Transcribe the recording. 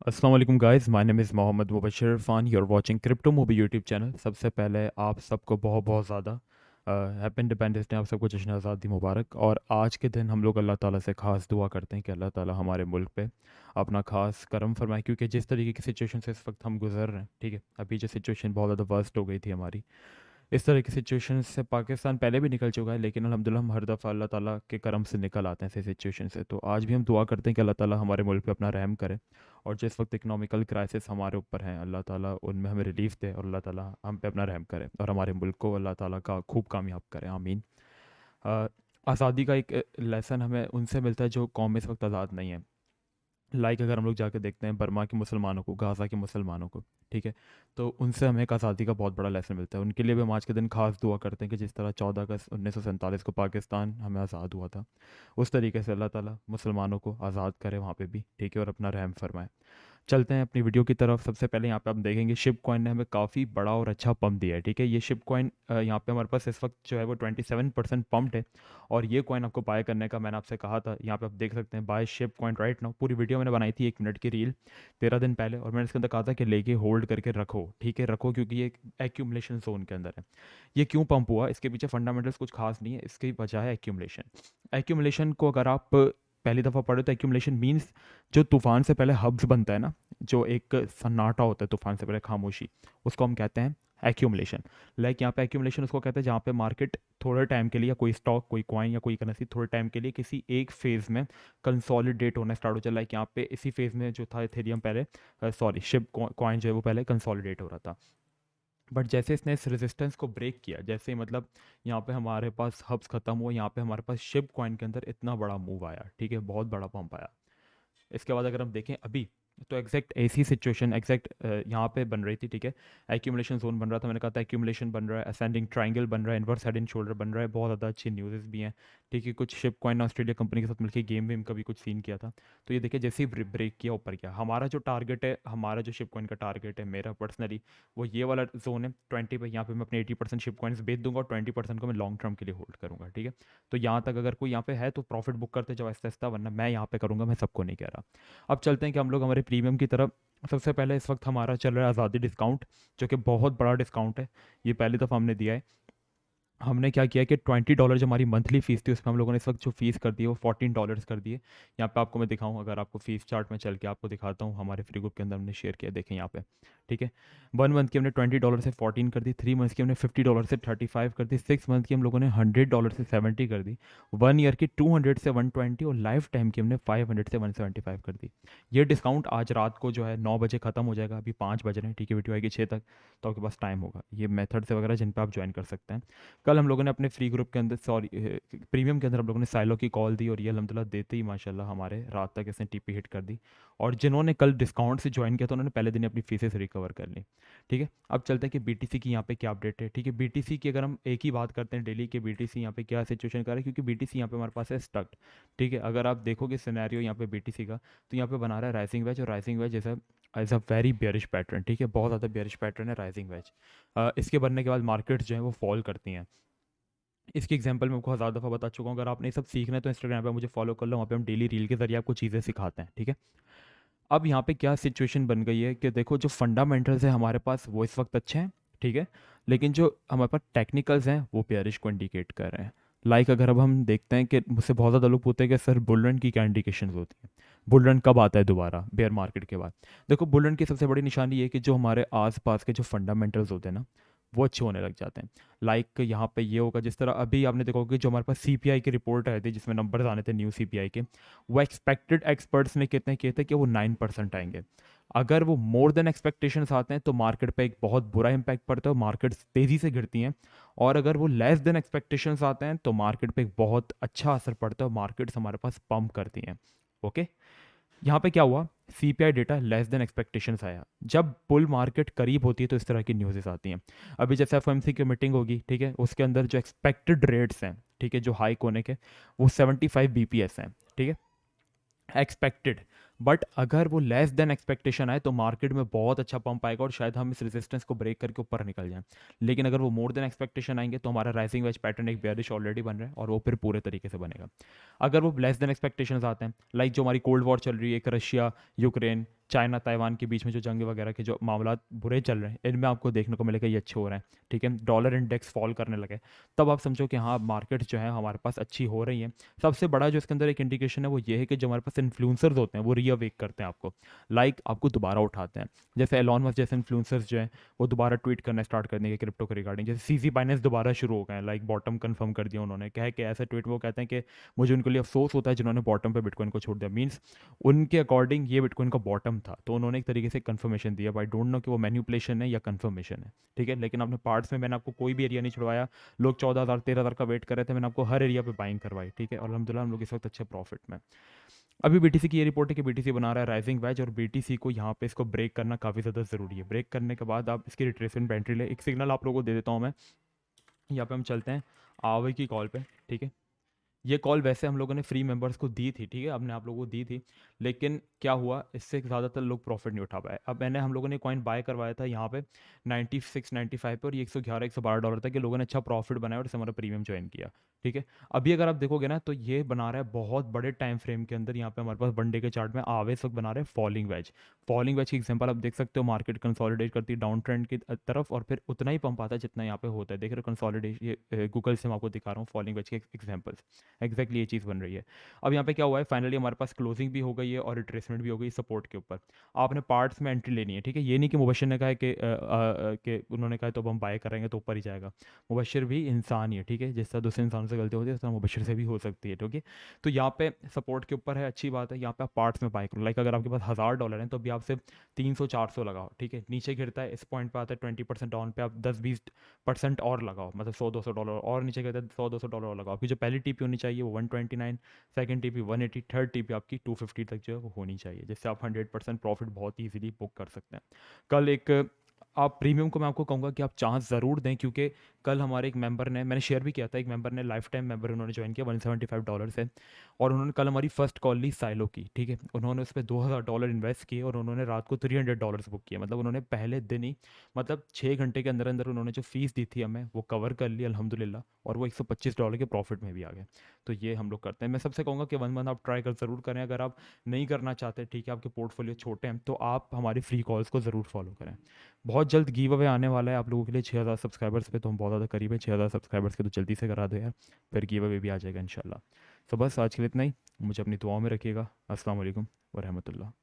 अस्सलाम वालेकुम guys, my name is Mohammad Mubashar Irfan. You are watching crypto movie YouTube channel. सबसे पहले आप सबको बहुत बहुत ज़्यादा हैप्पी इंडिपेंडेंस डे, आप सबको जश्न आज़ादी मुबारक। और आज के दिन हम लोग अल्लाह ताला से ख़ास दुआ करते हैं कि अल्लाह ताला हमारे मुल्क पे अपना ख़ास करम फरमाए, क्योंकि जिस तरीके की सिचुएशन से इस वक्त हम गुजर रहे हैं, ठीक है, अभी जो सिचुएशन बहुत ज़्यादा वर्स्ट हो गई थी हमारी, इस तरह की सिचुएशन से पाकिस्तान पहले भी निकल चुका है, लेकिन अल्हम्दुलिल्लाह हम हर दफ़ा अल्लाह ताला के करम से निकल आते हैं ऐसे सिचुएशन से। तो आज भी हम दुआ करते हैं कि अल्लाह ताला हमारे मुल्क पे अपना रहम करे, और जिस वक्त इकोनॉमिकल क्राइसिस हमारे ऊपर हैं, अल्लाह ताला उनमें हमें रिलीफ दे, और अल्लाह ताला हम पे अपना रहम करे और हमारे मुल्क को अल्लाह ताला का खूब कामयाब करे, आमीन। आज़ादी का एक लेसन हमें उनसे मिलता है जो कौम इस वक्त आज़ाद नहीं है। अगर हम लोग जाके देखते हैं बर्मा के मुसलमानों को, गाज़ा के मुसलमानों को, ठीक है, तो उनसे हमें एक आज़ादी का बहुत बड़ा लेसन मिलता है। उनके लिए भी हम आज के दिन खास दुआ करते हैं कि जिस तरह 14 अगस्त 1947 को पाकिस्तान हमें आज़ाद हुआ था, उस तरीके से अल्लाह ताला मुसलमानों को आज़ाद करे वहाँ पे भी, ठीक है, और अपना रहम फरमाए। चलते हैं अपनी वीडियो की तरफ। सबसे पहले यहाँ पे आप देखेंगे शिप कॉइन ने हमें काफ़ी बड़ा और अच्छा पंप दिया है, ठीक है। ये शिप कॉइन यहाँ पे हमारे पास इस वक्त जो है वो 27% पम्प्ड है, और ये कॉइन आपको बाय करने का मैंने आपसे कहा था। यहाँ पे आप देख सकते हैं, by ship coin right now. पूरी वीडियो मैंने बनाई थी 1 मिनट की रील 13 दिन पहले, और मैंने इसके अंदर कहा था कि लेके होल्ड करके रखो, ठीक है, रखो, क्योंकि ये एक्यूमुलेशन जोन के अंदर है। ये क्यों पंप हुआ, इसके पीछे फंडामेंटल्स कुछ खास नहीं है, इसकी वजह है एक्यूमुलेशन। एक्यूमुलेशन को अगर आप पहली दफ़ा पढ़े तो एक्यूमुलेशन मीन्स जो तूफान से पहले हब्स बनता है ना, जो एक सन्नाटा होता है तूफान से पहले, खामोशी, उसको हम कहते हैं एक्यूमुलेशन। यहाँ पे एक्यूमुलेशन उसको कहते हैं जहाँ पे मार्केट थोड़े टाइम के लिए, या कोई स्टॉक, कोई कॉइन या कोई करेंसी थोड़े टाइम के लिए किसी एक फेज़ में कंसोलिडेट होना स्टार्ट हो जाए। यहाँ पे इसी फेज़ में जो था इथेरियम पहले, सॉरी, शिप कॉइन जो है वो पहले कंसोलिडेट हो रहा था। बट जैसे इसने इस रेजिस्टेंस को ब्रेक किया, जैसे मतलब यहाँ पे हमारे पास हब्स खत्म हुआ, यहाँ पे हमारे पास शिप कॉइन के अंदर इतना बड़ा मूव आया, ठीक है, बहुत बड़ा पंप आया। इसके बाद अगर हम देखें अभी, तो एग्जैक्ट ऐसी सिचुएशन एग्जैक्ट यहाँ पे बन रही थी, ठीक है। एक्यूमुलेशन जोन बन रहा था, मैंने कहा था एक्यूमुलेशन बन रहा है, असेंडिंग ट्रायंगल बन रहा है, इनवर्स हेड एंड शोल्डर बन रहा है, बहुत ज़्यादा अच्छी न्यूज़ भी हैं, ठीक है। कुछ शिप कॉइन ऑस्ट्रेलिया कंपनी के साथ मिलकर गेम वेम का भी कुछ सीन किया था। तो ये देखिए, जैसे ही ब्रेक किया ऊपर किया, हमारा जो टारगेट है, हमारा जो शिप कॉइन का टारगेट है मेरा पर्सनली, वो ये वाला जोन है 20 पे। यहाँ पे मैं अपने 80% शिप कॉइन्स बेच दूंगा, और 20% को मैं लॉन्ग टर्म के लिए होल्ड करूँगा, ठीक है। तो यहाँ तक अगर कोई यहाँ पे है तो प्रॉफिट बुक करते जाओ आहिस्ता आहिस्ता, वरना मैं यहाँ पे करूँगा, मैं सबको नहीं कह रहा। अब चलते हैं कि हम लोग हमारे प्रीमियम की तरफ। सबसे पहले इस वक्त हमारा चल रहा है आज़ादी डिस्काउंट, जो कि बहुत बड़ा डिस्काउंट है। ये पहली दफ़ा हमने दिया है। हमने क्या किया कि $20 जो हमारी मंथली फ़ीस थी, उसमें हम लोगों ने इस वक्त जो फ़ीस कर दी है वो $14 कर दिए। यहाँ पे आपको मैं दिखाऊँ, अगर आपको फ़ीस चार्ट में चल के आपको दिखाता हूँ, हमारे फ्री ग्रुप के अंदर हमने शेयर किया, देखें यहाँ पे, ठीक है। 1 मंथ की हमने $20 से 14 कर दी, 3 मंथ्स की हमने $50 से 35 कर दी, 6 मंथ की हम लोगों ने $100 से 70 कर दी, 1 ईयर की 200 से 120, और लाइफ टाइम की हमने 500 से 175 कर दी। ये डिस्काउंट आज रात को जो है 9 बजे ख़त्म हो जाएगा, अभी 5 बज रहे हैं, ठीक है, वीडियो आएगी 6 तक, तो आपके पास टाइम होगा। ये मेथड से वगैरह जिन पर आप ज्वाइन कर सकते हैं। कल हम लोगों ने अपने फ्री ग्रुप के अंदर, सॉरी, प्रीमियम के अंदर हम लोगों ने साइलो की कॉल दी, और ये अल्हम्दुलिल्लाह देते ही माशाल्लाह हमारे रात तक इसने टीपी हिट कर दी। और जिन्होंने कल डिस्काउंट से ज्वाइन किया था, उन्होंने पहले दिन अपनी फीसेस रिकवर कर ली, ठीक है। अब चलते हैं कि बीटीसी की यहाँ पे क्या अपडेट है, ठीक है। बीटीसी की अगर हम एक ही बात करते हैं डेली के, बीटीसी यहाँ पे क्या सिचुएशन कर रहा है, क्योंकि बीटीसी यहाँ पे हमारे पास है स्टक, ठीक है। अगर आप देखोगे सिनेरियो यहाँ पे बीटीसी का, तो यहाँ पे बना रहा है राइजिंग वेज, और rising wedge as a very bearish pattern, ठीक है, बहुत ज़्यादा बेयरिश पैटर्न है राइजिंग वेज। इसके बनने के बाद मार्केट्स जो है वो फॉल करती हैं। इसकी एग्जांपल मैं आपको हज़ार दफ़ा बता चुका हूँ। अगर आपने ये सब सीखना है तो इंस्टाग्राम पे मुझे फॉलो कर लो, वहाँ पे हम डेली रील के ज़रिए आपको चीज़ें सिखाते हैं, ठीक है। अब यहाँ पे क्या सिचुएशन बन गई है कि देखो, जो फंडामेंटल्स है हमारे पास वो इस वक्त अच्छे हैं, ठीक है, लेकिन जो हमारे पास टेक्निकल्स हैं वो बेयरिश को इंडिकेट कर रहे हैं। अगर अब हम देखते हैं कि मुझसे बहुत ज़्यादा लोग पूछते हैं कि सर बुल रन की क्या इंडिकेशन होती है, बुल रन कब आता है दोबारा बेयर मार्केट के बाद। देखो, बुल रन की सबसे बड़ी निशानी ये है कि जो हमारे आसपास के जो फंडामेंटल्स होते हैं ना, वो अच्छे होने लग जाते हैं। यहाँ पे ये होगा, जिस तरह अभी आपने देखा होगा कि जो हमारे पास सीपीआई की रिपोर्ट आई थी, जिसमें नंबर्स आने थे न्यू सीपीआई के, वो एक्सपेक्टेड एक्सपर्ट्स ने कितने किए थे कि वो 9% आएंगे। अगर वो मोर देन एक्सपेक्टेशंस आते हैं तो मार्केट पे एक बहुत बुरा इंपैक्ट पड़ता है, मार्केट्स तेज़ी से गिरती हैं। और अगर वो लेस देन एक्सपेक्टेशंस आते हैं तो मार्केट पे एक बहुत अच्छा असर पड़ता है, और मार्केट्स हमारे पास पंप करती हैं। ओके, यहाँ पे क्या हुआ, CPI data less than expectations आया। जब बुल मार्केट करीब होती है तो इस तरह की न्यूज़ेस आती हैं। अभी जैसे एफओएमसी की मीटिंग होगी, ठीक है, उसके अंदर जो एक्सपेक्टेड रेट्स हैं, ठीक है, जो हाइक होने के, वो 75 बीपीएस हैं, ठीक है, एक्सपेक्टेड। बट अगर वो लेस देन एक्सपेक्टेशन आए तो मार्केट में बहुत अच्छा पंप आएगा, और शायद हम इस रेजिस्टेंस को ब्रेक करके ऊपर निकल जाएं। लेकिन अगर वो मोर देन एक्सपेक्टेशन आएंगे तो हमारा राइजिंग वेज पैटर्न एक बेयरिश ऑलरेडी बन रहा है, और वो फिर पूरे तरीके से बनेगा। अगर वो लेस देन एक्सपेक्टेशंस आते हैं, जो हमारी कोल्ड वॉर चल रही है, एक रशिया यूक्रेन चाइना ताइवान के बीच में जो जंग वगैरह के जो मामला बुरे चल रहे हैं, इनमें आपको देखने को मिलेगा ये अच्छे हो रहे हैं, ठीक है। डॉलर इंडेक्स फॉल करने लगे, तब आप समझो कि हाँ मार्केट जो है हमारे पास अच्छी हो रही है। सबसे बड़ा जो इसके अंदर एक इंडिकेशन है वो ये है कि जो हमारे पास इन्फ्लुएंसर्स होते हैं वो रीअवेक करते हैं आपको, आपको दोबारा उठाते हैं। जैसे एलॉन मस्क जैसे इन्फ्लुएंसर्स जो हैं वो दोबारा ट्वीट करना स्टार्ट कर देंगे क्रिप्टो के रिगार्डिंग। जैसे सीजी बाइनेंस दोबारा शुरू हो गए हैं, बॉटम कंफर्म कर दिया उन्होंने, क्या है कि ऐसे ट्वीट में वो कहते हैं कि मुझे उनके लिए अफसोस होता है जिन्होंने बॉटम पे बिटकॉइन को छोड़ दिया। मीन्स उनके अकॉर्डिंग ये बिटकॉइन का बॉटम था, तो उन्होंने एक तरीके से कंफर्मेशन दिया। आई डोंट नो कि वो मैन्युपुलेशन है या कंफर्मेशन है, ठीक है। लेकिन अपने पार्ट्स में मैंने आपको कोई भी एरिया नहीं छुड़वाया। लोग 14,000 13,000 का वेट कर रहे थे, मैंने आपको हर एरिया पे बाइंग करवाई, ठीक है। और अल्हम्दुलिल्लाह हम लोग इस वक्त अच्छे प्रॉफिट में। अभी बीटीसी की ये रिपोर्ट है कि बीटीसी बना रहा है राइजिंग वेज, और बीटीसी को यहाँ पे इसको ब्रेक करना काफ़ी ज़्यादा ज़रूरी है। ब्रेक करने के बाद आप इसकी रिट्रेसमेंट पे एंट्री ले। एक सिग्नल आप लोगों को दे देता हूँ मैं, यहाँ पे हम चलते हैं आवे की कॉल पे, ठीक है। ये कॉल वैसे हम लोगों ने फ्री मेंबर्स को दी थी, ठीक है, हमने आप लोगों को दी थी, लेकिन क्या हुआ इससे ज़्यादातर लोग प्रॉफिट नहीं उठा पाए। अब मैंने हम लोगों ने कॉइन बाय करवाया था यहाँ पे 96 95 पे, और ये 111 112 तक, ये लोगों ने अच्छा प्रॉफिट बनाया और इससे हमारा प्रीमियम ज्वाइन किया, ठीक है। अभी अगर आप देखोगे ना तो ये बना रहा है बहुत बड़े टाइम फ्रेम के अंदर, यहाँ पे हमारे पास वनडे के चार्ट में आवे इस वक्त बना रहे हैं फॉलिंग वेज। फॉलिंग वेज की एग्जांपल आप देख सकते हो, मार्केट कंसोलिडेट करती है डाउन ट्रेंड की तरफ, और फिर उतना ही पंप आता है जितना यहाँ पे होता है। देख रहे हो कंसोलिडेशन, ये गूगल से मैं आपको दिखा रहा हूँ फॉलिंग वेज के एग्जाम्पल्स, एग्जैक्टली ये चीज़ बन रही है। अब यहाँ पे क्या हुआ है, फाइनली हमारे पास क्लोजिंग भी हो गई है और रिट्रेसमेंट भी हो गई सपोर्ट के ऊपर। आपने पार्ट्स में एंट्री लेनी है, ठीक है। ये नहीं कि मुबशिर ने कहा है कि उन्होंने कहा है तो अब हम बाय करेंगे तो ऊपर ही जाएगा। मुबशिर भी इंसान ही है, ठीक है। जिस तरह दूसरे इंसान से गलती होती है उस तरह मुबशिर से भी हो सकती है, ठीक है। तो यहाँ पे सपोर्ट के ऊपर है, अच्छी बात है। यहाँ पे आप पार्ट्स में बाय करो, अगर आपके पास $1,000 है तो अभी आप सिर्फ 300 400 लगाओ, ठीक है। नीचे गिरता है इस पॉइंट पे आता है 20% डाउन पे, आप 10 20% और लगाओ, मतलब $100 200 और नीचे गिरता है $100 200 और लगाओ। आपकी जो पहली टीपी होनी चाहिए वो 129, सेकंड टीपी 180, थर्ड टीपी आपकी 250 तक जो है वो होनी चाहिए, जिससे आप 100% प्रॉफिट बहुत ईजिली बुक कर सकते हैं। कल एक आप प्रीमियम को मैं आपको कहूँगा कि आप चांस ज़रूर दें, क्योंकि कल हमारे एक मेंबर ने, मैंने शेयर भी किया था, एक मेंबर ने लाइफ टाइम मेंबर उन्होंने ज्वाइन किया $175 से, और उन्होंने कल हमारी फर्स्ट कॉल ली साइलो की, ठीक है। उन्होंने उस पर $2,000 इन्वेस्ट किए और उन्होंने रात को $300 बुक किया। मतलब उन्होंने पहले दिन ही, मतलब 6 घंटे के अंदर अंदर उन्होंने जो फीस दी थी हमें वो कवर कर ली अल्हम्दुलिल्लाह, और वो $125 के प्रॉफिट में भी आ गए। तो ये हम लोग करते हैं। मैं सबसे कहूँगा कि 1 मंथ आप ट्राई कर ज़रूर करें। अगर आप नहीं करना चाहते, ठीक है, आपके पोर्टफोलियो छोटे हैं, तो आप हमारी फ्री कॉल्स को ज़रूर फॉलो करें। बहुत जल्द गिव अवे आने वाला है आप लोगों के लिए 6,000 सब्सक्राइबर्स पे, तो हम बहुत ज़्यादा करीब है 6,000 सब्सक्राइबर्स के, तो जल्दी से करा दो यार, फिर गिव अवे भी आ जाएगा इंशाल्लाह। तो बस आज के लिए इतना ही, मुझे अपनी दुआओं में रखिएगा। अस्सलाम वालेकुम व रहमतुल्लाह।